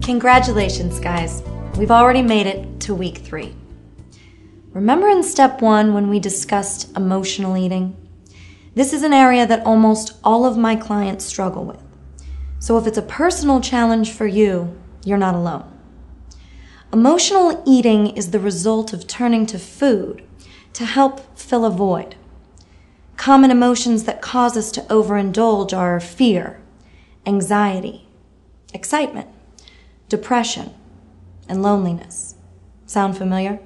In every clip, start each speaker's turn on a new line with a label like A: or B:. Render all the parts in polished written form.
A: Congratulations, guys. We've already made it to week 3. Remember in step 1 when we discussed emotional eating? This is an area that almost all of my clients struggle with. So if it's a personal challenge for you, you're not alone. Emotional eating is the result of turning to food to help fill a void. Common emotions that cause us to overindulge are fear, anxiety, excitement, depression, and loneliness. Sound familiar?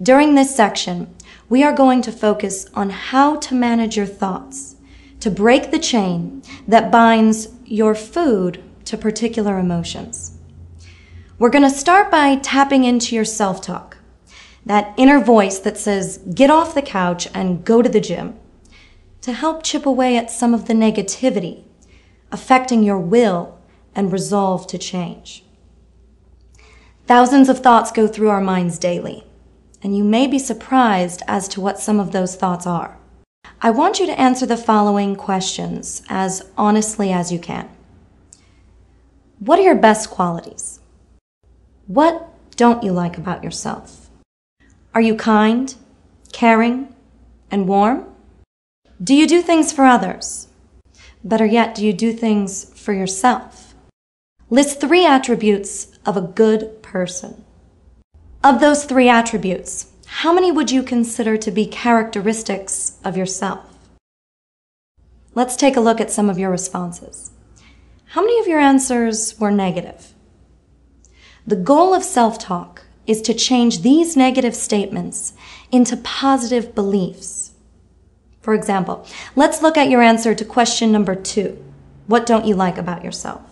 A: During this section, we are going to focus on how to manage your thoughts to break the chain that binds your food to particular emotions. We're going to start by tapping into your self-talk, that inner voice that says, get off the couch and go to the gym, to help chip away at some of the negativity affecting your will and resolve to change. Thousands of thoughts go through our minds daily, and you may be surprised as to what some of those thoughts are. I want you to answer the following questions as honestly as you can. What are your best qualities? What don't you like about yourself? Are you kind, caring, and warm? Do you do things for others? Better yet, do you do things for yourself? List 3 attributes of a good person. Of those 3 attributes, how many would you consider to be characteristics of yourself? Let's take a look at some of your responses. How many of your answers were negative? The goal of self-talk is to change these negative statements into positive beliefs. For example, let's look at your answer to question number 2. What don't you like about yourself?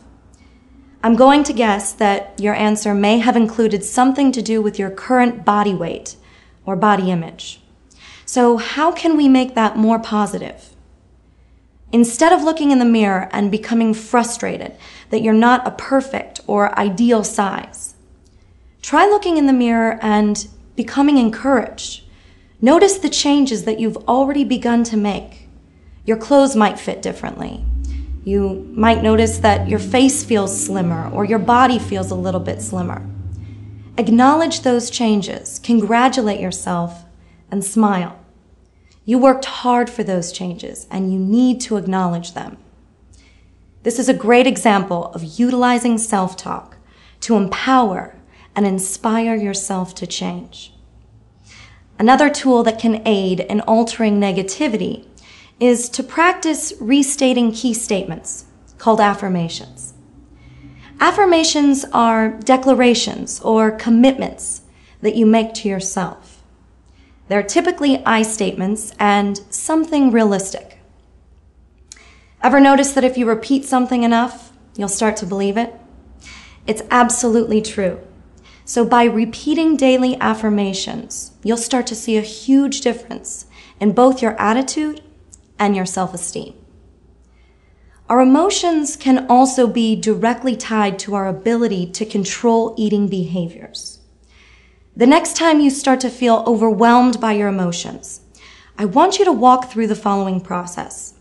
A: I'm going to guess that your answer may have included something to do with your current body weight or body image. So how can we make that more positive? Instead of looking in the mirror and becoming frustrated that you're not a perfect or ideal size, try looking in the mirror and becoming encouraged. Notice the changes that you've already begun to make. Your clothes might fit differently. You might notice that your face feels slimmer or your body feels a little bit slimmer. Acknowledge those changes, congratulate yourself, and smile. You worked hard for those changes, and you need to acknowledge them. This is a great example of utilizing self-talk to empower and inspire yourself to change. Another tool that can aid in altering negativity is to practice restating key statements called affirmations. Affirmations are declarations or commitments that you make to yourself. They're typically I statements and something realistic. Ever notice that if you repeat something enough, you'll start to believe it? It's absolutely true. So by repeating daily affirmations, you'll start to see a huge difference in both your attitude and your self-esteem. Our emotions can also be directly tied to our ability to control eating behaviors. The next time you start to feel overwhelmed by your emotions, I want you to walk through the following process.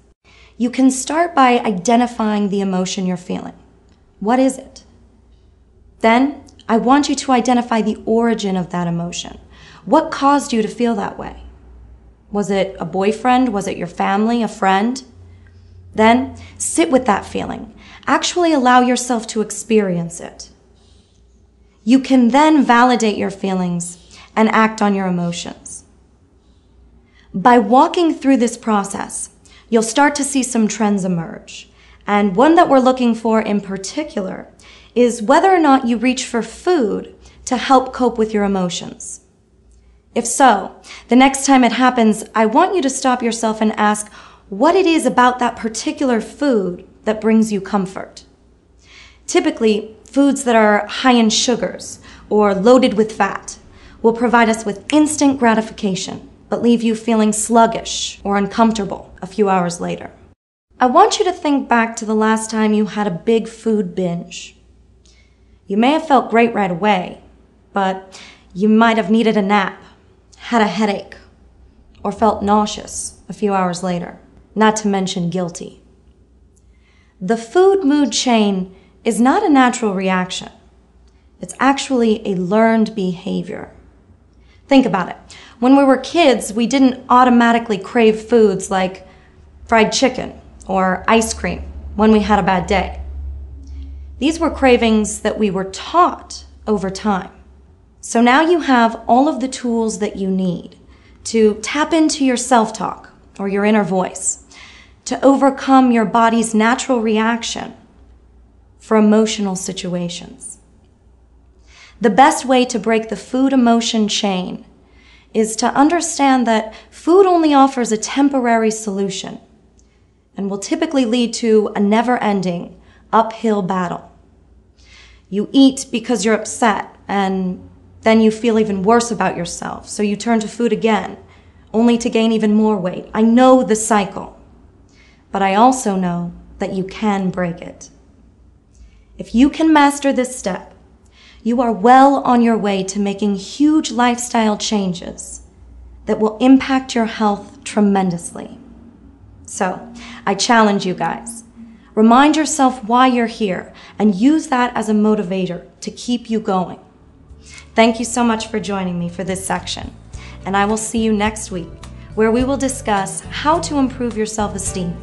A: You can start by identifying the emotion you're feeling. What is it? Then, I want you to identify the origin of that emotion. What caused you to feel that way? Was it a boyfriend? Was it your family, a friend? Then sit with that feeling. Actually allow yourself to experience it. You can then validate your feelings and act on your emotions. By walking through this process, you'll start to see some trends emerge. And one that we're looking for in particular is whether or not you reach for food to help cope with your emotions. If so, the next time it happens, I want you to stop yourself and ask what it is about that particular food that brings you comfort. Typically, foods that are high in sugars or loaded with fat will provide us with instant gratification, but leave you feeling sluggish or uncomfortable a few hours later. I want you to think back to the last time you had a big food binge. You may have felt great right away, but you might have needed a nap, had a headache, or felt nauseous a few hours later, not to mention guilty. The food mood chain is not a natural reaction. It's actually a learned behavior. Think about it. When we were kids, we didn't automatically crave foods like fried chicken or ice cream when we had a bad day. These were cravings that we were taught over time. So now you have all of the tools that you need to tap into your self-talk or your inner voice, to overcome your body's natural reaction for emotional situations. The best way to break the food emotion chain is to understand that food only offers a temporary solution and will typically lead to a never-ending uphill battle. You eat because you're upset, and then you feel even worse about yourself, so you turn to food again, only to gain even more weight. I know the cycle, but I also know that you can break it. If you can master this step, you are well on your way to making huge lifestyle changes that will impact your health tremendously. So, I challenge you guys. Remind yourself why you're here and use that as a motivator to keep you going. Thank you so much for joining me for this section, and I will see you next week, where we will discuss how to improve your self-esteem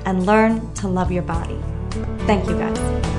A: and learn to love your body. Thank you, guys.